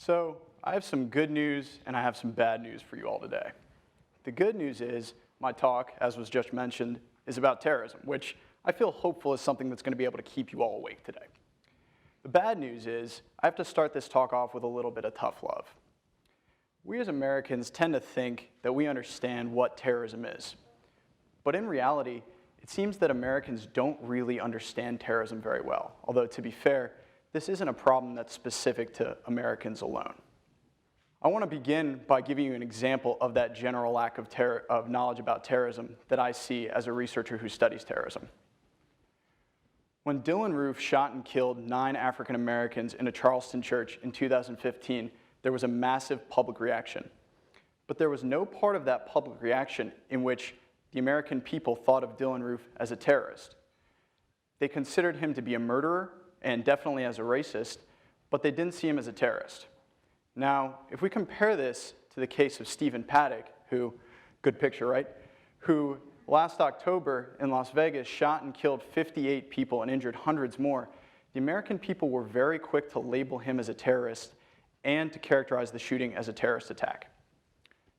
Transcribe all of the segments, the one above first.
So I have some good news and I have some bad news for you all today. The good news is my talk, as was just mentioned, is about terrorism, which I feel hopeful is something that's going to be able to keep you all awake today. The bad news is I have to start this talk off with a little bit of tough love. We as Americans tend to think that we understand what terrorism is. But in reality, it seems that Americans don't really understand terrorism very well. Although, to be fair, this isn't a problem that's specific to Americans alone. I want to begin by giving you an example of that general lack of knowledge about terrorism that I see as a researcher who studies terrorism. When Dylann Roof shot and killed 9 African Americans in a Charleston church in 2015, there was a massive public reaction. But there was no part of that public reaction in which the American people thought of Dylann Roof as a terrorist. They considered him to be a murderer and definitely as a racist, but they didn't see him as a terrorist. Now, if we compare this to the case of Stephen Paddock, who, good picture, right? Who last October in Las Vegas shot and killed 58 people and injured hundreds more, the American people were very quick to label him as a terrorist and to characterize the shooting as a terrorist attack.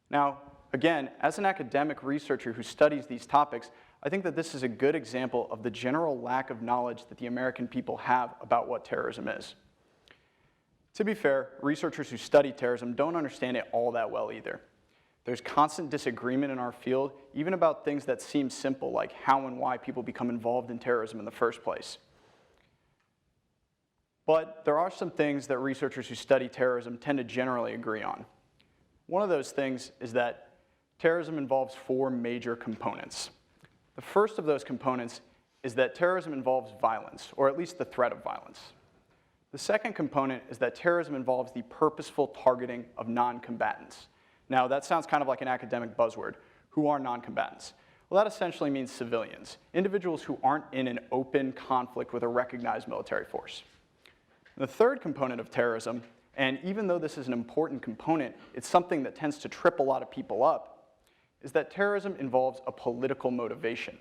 Now, again, as an academic researcher who studies these topics, I think that this is a good example of the general lack of knowledge that the American people have about what terrorism is. To be fair, researchers who study terrorism don't understand it all that well either. There's constant disagreement in our field, even about things that seem simple, like how and why people become involved in terrorism in the first place. But there are some things that researchers who study terrorism tend to generally agree on. One of those things is that terrorism involves 4 major components. The first of those components is that terrorism involves violence, or at least the threat of violence. The second component is that terrorism involves the purposeful targeting of non-combatants. Now, that sounds kind of like an academic buzzword. Who are non-combatants? Well, that essentially means civilians, individuals who aren't in an open conflict with a recognized military force. The third component of terrorism, and even though this is an important component, it's something that tends to trip a lot of people up, is that terrorism involves a political motivation.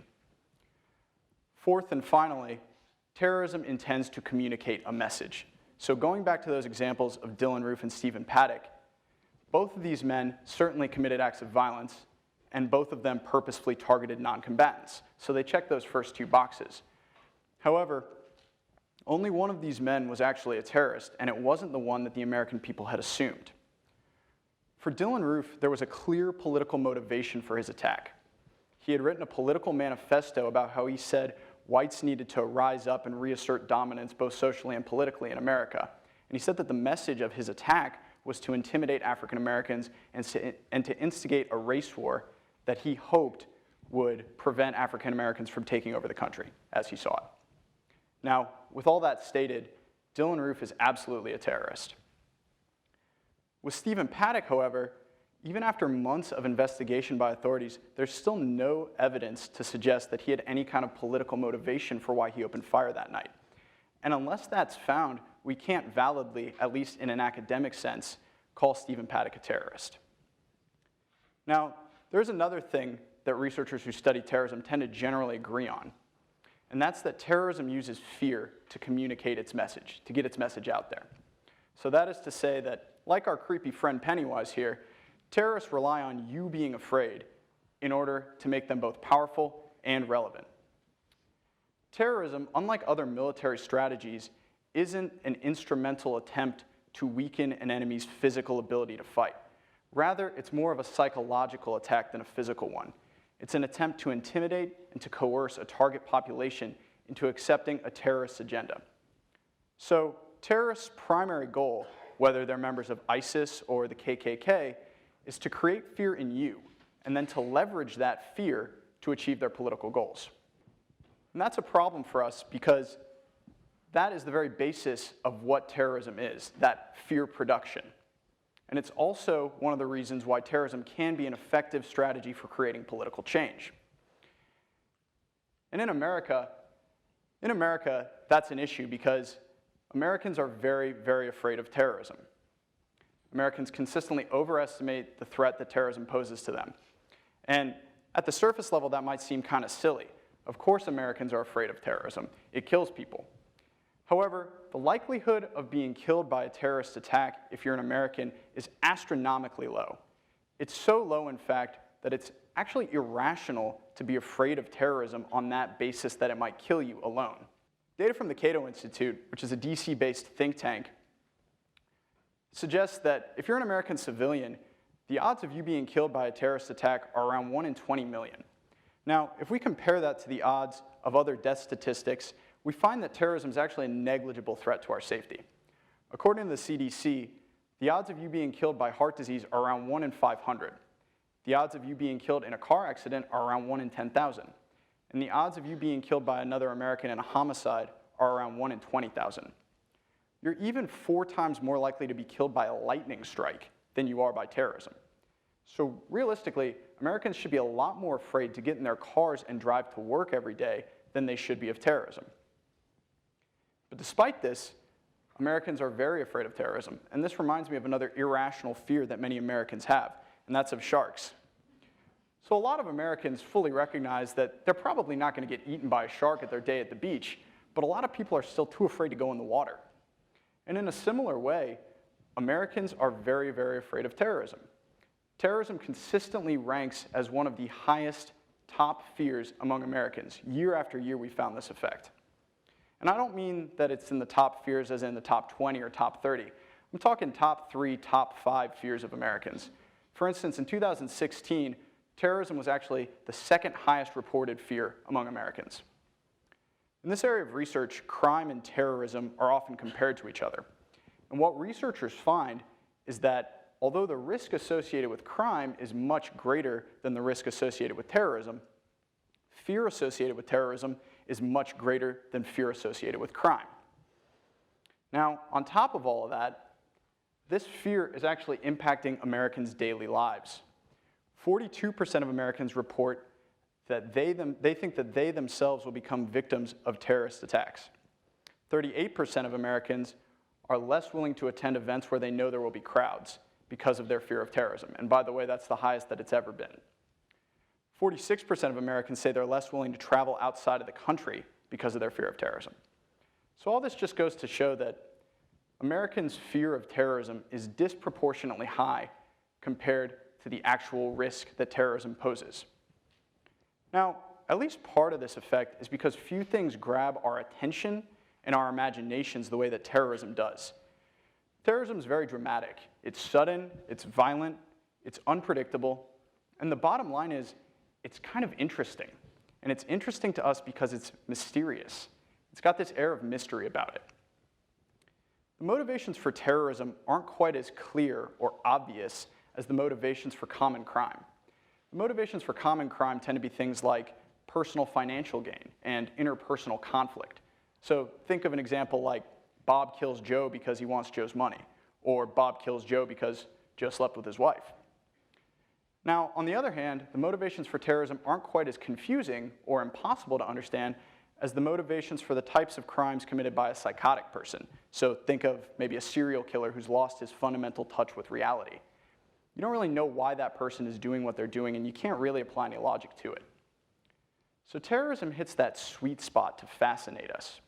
Fourth and finally, terrorism intends to communicate a message. So going back to those examples of Dylann Roof and Stephen Paddock, both of these men certainly committed acts of violence, and both of them purposefully targeted non-combatants. So they checked those first 2 boxes. However, only one of these men was actually a terrorist, and it wasn't the one that the American people had assumed. For Dylann Roof, there was a clear political motivation for his attack. He had written a political manifesto about how he said whites needed to rise up and reassert dominance both socially and politically in America. And he said that the message of his attack was to intimidate African Americans and to instigate a race war that he hoped would prevent African Americans from taking over the country, as he saw it. Now, with all that stated, Dylann Roof is absolutely a terrorist. With Stephen Paddock, however, even after months of investigation by authorities, there's still no evidence to suggest that he had any kind of political motivation for why he opened fire that night. And unless that's found, we can't validly, at least in an academic sense, call Stephen Paddock a terrorist. Now, there's another thing that researchers who study terrorism tend to generally agree on, and that's that terrorism uses fear to communicate its message, to get its message out there. So that is to say that, like our creepy friend Pennywise here, terrorists rely on you being afraid in order to make them both powerful and relevant. Terrorism, unlike other military strategies, isn't an instrumental attempt to weaken an enemy's physical ability to fight. Rather, it's more of a psychological attack than a physical one. It's an attempt to intimidate and to coerce a target population into accepting a terrorist agenda. So, terrorists' primary goal, whether they're members of ISIS or the KKK, is to create fear in you, and then to leverage that fear to achieve their political goals. And that's a problem for us because that is the very basis of what terrorism is, that fear production. And it's also one of the reasons why terrorism can be an effective strategy for creating political change. And in America, that's an issue because Americans are very, very afraid of terrorism. Americans consistently overestimate the threat that terrorism poses to them. And at the surface level, that might seem kind of silly. Of course Americans are afraid of terrorism. It kills people. However, the likelihood of being killed by a terrorist attack if you're an American is astronomically low. It's so low, in fact, that it's actually irrational to be afraid of terrorism on that basis that it might kill you alone. Data from the Cato Institute, which is a DC-based think tank, suggests that if you're an American civilian, the odds of you being killed by a terrorist attack are around 1 in 20 million. Now, if we compare that to the odds of other death statistics, we find that terrorism is actually a negligible threat to our safety. According to the CDC, the odds of you being killed by heart disease are around 1 in 500. The odds of you being killed in a car accident are around 1 in 10,000. And the odds of you being killed by another American in a homicide are around 1 in 20,000. You're even 4 times more likely to be killed by a lightning strike than you are by terrorism. So realistically, Americans should be a lot more afraid to get in their cars and drive to work every day than they should be of terrorism. But despite this, Americans are very afraid of terrorism, and this reminds me of another irrational fear that many Americans have, and that's of sharks. So a lot of Americans fully recognize that they're probably not going to get eaten by a shark at their day at the beach, but a lot of people are still too afraid to go in the water. And in a similar way, Americans are very, very afraid of terrorism. Terrorism consistently ranks as one of the highest top fears among Americans. Year after year, we found this effect. And I don't mean that it's in the top fears as in the top 20 or top 30. I'm talking top 3, top 5 fears of Americans. For instance, in 2016, terrorism was actually the second highest reported fear among Americans. In this area of research, crime and terrorism are often compared to each other. And what researchers find is that although the risk associated with crime is much greater than the risk associated with terrorism, fear associated with terrorism is much greater than fear associated with crime. Now, on top of all of that, this fear is actually impacting Americans' daily lives. 42% of Americans report that they think that they themselves will become victims of terrorist attacks. 38% of Americans are less willing to attend events where they know there will be crowds because of their fear of terrorism. And by the way, that's the highest that it's ever been. 46% of Americans say they're less willing to travel outside of the country because of their fear of terrorism. So all this just goes to show that Americans' fear of terrorism is disproportionately high compared to the actual risk that terrorism poses. Now, at least part of this effect is because few things grab our attention and our imaginations the way that terrorism does. Terrorism is very dramatic. It's sudden, it's violent, it's unpredictable, and the bottom line is it's kind of interesting. And it's interesting to us because it's mysterious. It's got this air of mystery about it. The motivations for terrorism aren't quite as clear or obvious as the motivations for common crime. The motivations for common crime tend to be things like personal financial gain and interpersonal conflict. So think of an example like Bob kills Joe because he wants Joe's money, or Bob kills Joe because Joe slept with his wife. Now, on the other hand, the motivations for terrorism aren't quite as confusing or impossible to understand as the motivations for the types of crimes committed by a psychotic person. So think of maybe a serial killer who's lost his fundamental touch with reality. You don't really know why that person is doing what they're doing, and you can't really apply any logic to it. So terrorism hits that sweet spot to fascinate us.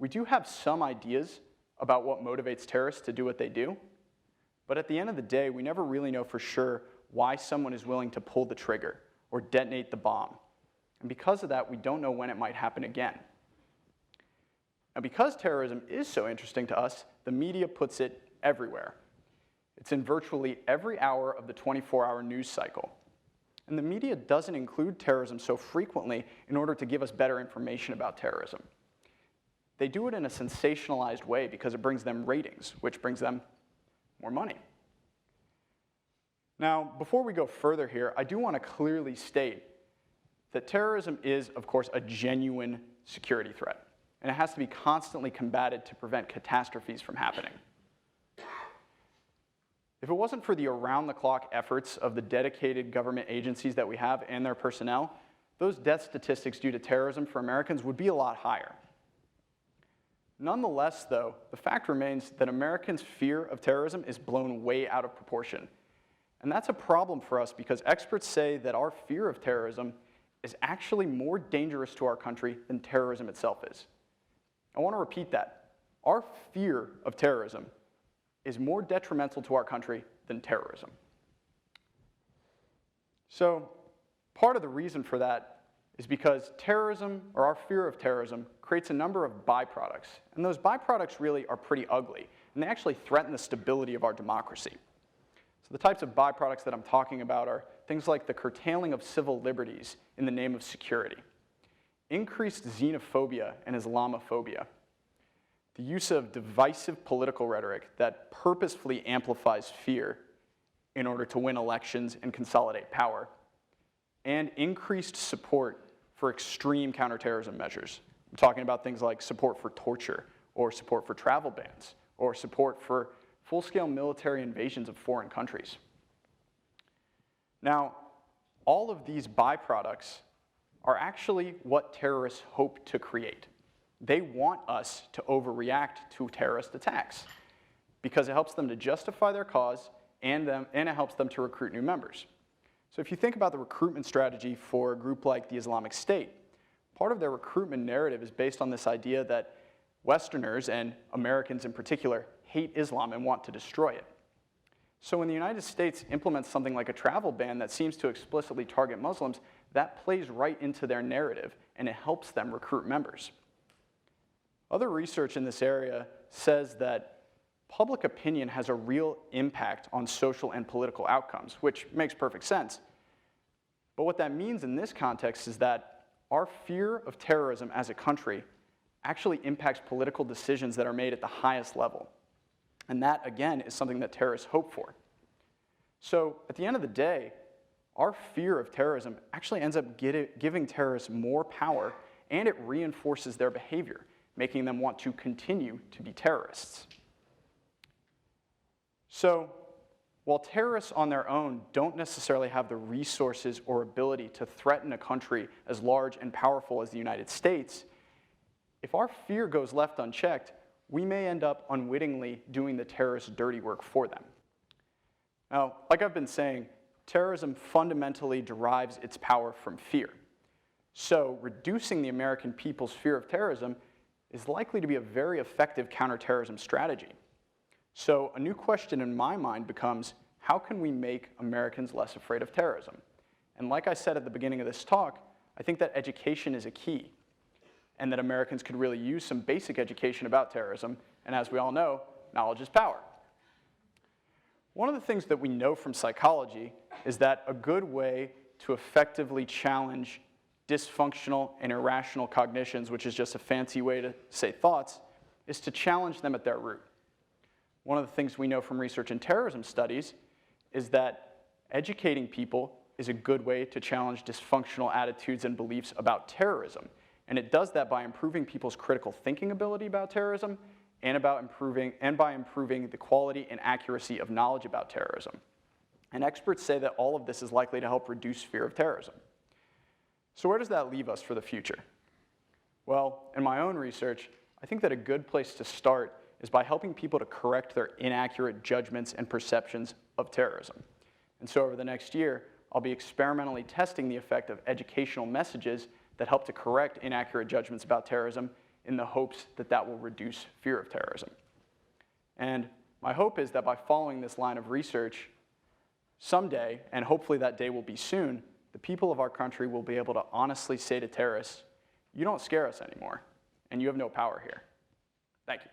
We do have some ideas about what motivates terrorists to do what they do, but at the end of the day, we never really know for sure why someone is willing to pull the trigger or detonate the bomb. And because of that, we don't know when it might happen again. Now, because terrorism is so interesting to us, the media puts it everywhere. It's in virtually every hour of the 24-hour news cycle. And the media doesn't include terrorism so frequently in order to give us better information about terrorism. They do it in a sensationalized way because it brings them ratings, which brings them more money. Now, before we go further here, I do want to clearly state that terrorism is, of course, a genuine security threat, and it has to be constantly combated to prevent catastrophes from happening. If it wasn't for the around-the-clock efforts of the dedicated government agencies that we have and their personnel, those death statistics due to terrorism for Americans would be a lot higher. Nonetheless, though, the fact remains that Americans' fear of terrorism is blown way out of proportion. And that's a problem for us because experts say that our fear of terrorism is actually more dangerous to our country than terrorism itself is. I want to repeat that. our fear of terrorism is more detrimental to our country than terrorism. So part of the reason for that is because terrorism, or our fear of terrorism, creates a number of byproducts. And those byproducts really are pretty ugly, and they actually threaten the stability of our democracy. So the types of byproducts that I'm talking about are things like the curtailing of civil liberties in the name of security, increased xenophobia and Islamophobia, the use of divisive political rhetoric that purposefully amplifies fear in order to win elections and consolidate power, and increased support for extreme counterterrorism measures. I'm talking about things like support for torture, or support for travel bans, or support for full-scale military invasions of foreign countries. Now, all of these byproducts are actually what terrorists hope to create. They want us to overreact to terrorist attacks because it helps them to justify their cause and it helps them to recruit new members. So if you think about the recruitment strategy for a group like the Islamic State, part of their recruitment narrative is based on this idea that Westerners, and Americans in particular, hate Islam and want to destroy it. So when the United States implements something like a travel ban that seems to explicitly target Muslims, that plays right into their narrative, and it helps them recruit members. Other research in this area says that public opinion has a real impact on social and political outcomes, which makes perfect sense. But what that means in this context is that our fear of terrorism as a country actually impacts political decisions that are made at the highest level. And that, again, is something that terrorists hope for. So at the end of the day, our fear of terrorism actually ends up giving terrorists more power, and it reinforces their behavior, making them want to continue to be terrorists. So while terrorists on their own don't necessarily have the resources or ability to threaten a country as large and powerful as the United States, if our fear goes left unchecked, we may end up unwittingly doing the terrorists' dirty work for them. Now, like I've been saying, terrorism fundamentally derives its power from fear. So reducing the American people's fear of terrorism is likely to be a very effective counterterrorism strategy. So a new question in my mind becomes, how can we make Americans less afraid of terrorism? And like I said at the beginning of this talk, I think that education is a key, and that Americans could really use some basic education about terrorism, and as we all know, knowledge is power. One of the things that we know from psychology is that a good way to effectively challenge dysfunctional and irrational cognitions, which is just a fancy way to say thoughts, is to challenge them at their root. One of the things we know from research in terrorism studies is that educating people is a good way to challenge dysfunctional attitudes and beliefs about terrorism. And it does that by improving people's critical thinking ability about terrorism and by improving the quality and accuracy of knowledge about terrorism. And experts say that all of this is likely to help reduce fear of terrorism. So where does that leave us for the future? Well, in my own research, I think that a good place to start is by helping people to correct their inaccurate judgments and perceptions of terrorism. And so over the next year, I'll be experimentally testing the effect of educational messages that help to correct inaccurate judgments about terrorism in the hopes that that will reduce fear of terrorism. And my hope is that by following this line of research, someday, and hopefully that day will be soon, the people of our country will be able to honestly say to terrorists, you don't scare us anymore, and you have no power here. Thank you.